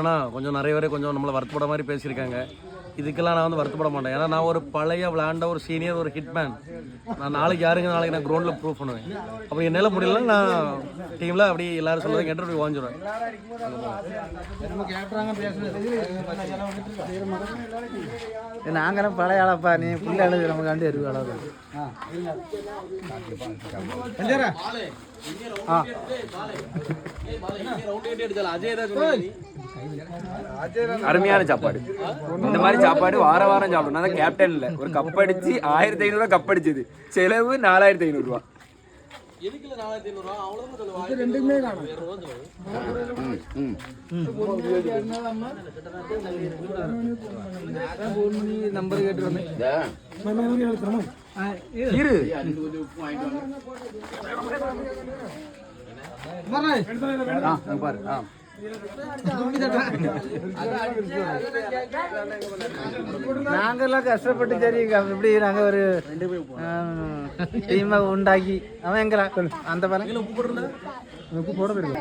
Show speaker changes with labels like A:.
A: ஆனால் கொஞ்சம் நிறைய பேர் கொஞ்சம் நம்மளை வருத்தப்பட மாதிரி பேசியிருக்காங்க. இதுக்கெல்லாம் நான் வந்து வருத்தப்பட மாட்டேன். ஏன்னா நான் ஒரு பழைய விளையாண்ட ஒரு சீனியர் ஒரு ஹிட்மேன். நான் நாளைக்கு நான் க்ரௌண்டில் ப்ரூவ் பண்ணுவேன். அப்போ என்னால் முடியல நான் டீமில் அப்படி எல்லாரும் சொல்லுறது கேட்டு அப்படி வாங்கிடுவேன்.
B: நாங்களும் பழைய ஆளப்பா, நீ புள்ள அழுது நமக்காண்டி அறிவு அளவு.
C: அருமையான சாப்பாடு. இந்த மாதிரி சாப்பாடு வார வாரம் சாப்பிடணும். அதான் கேப்டன் இல்லை, ஒரு கப் அடிச்சு 1500 கப் அடிச்சது, செலவு 4500 ரூபா.
B: நம்பர் கேட்டு நாங்கெல்லாம் கஷ்டப்பட்டு சரி எப்படி நாங்க ஒரு டீமை உண்டாக்கி அவன் எங்களா அந்த பாருங்க உப்பு போட தெரியும்.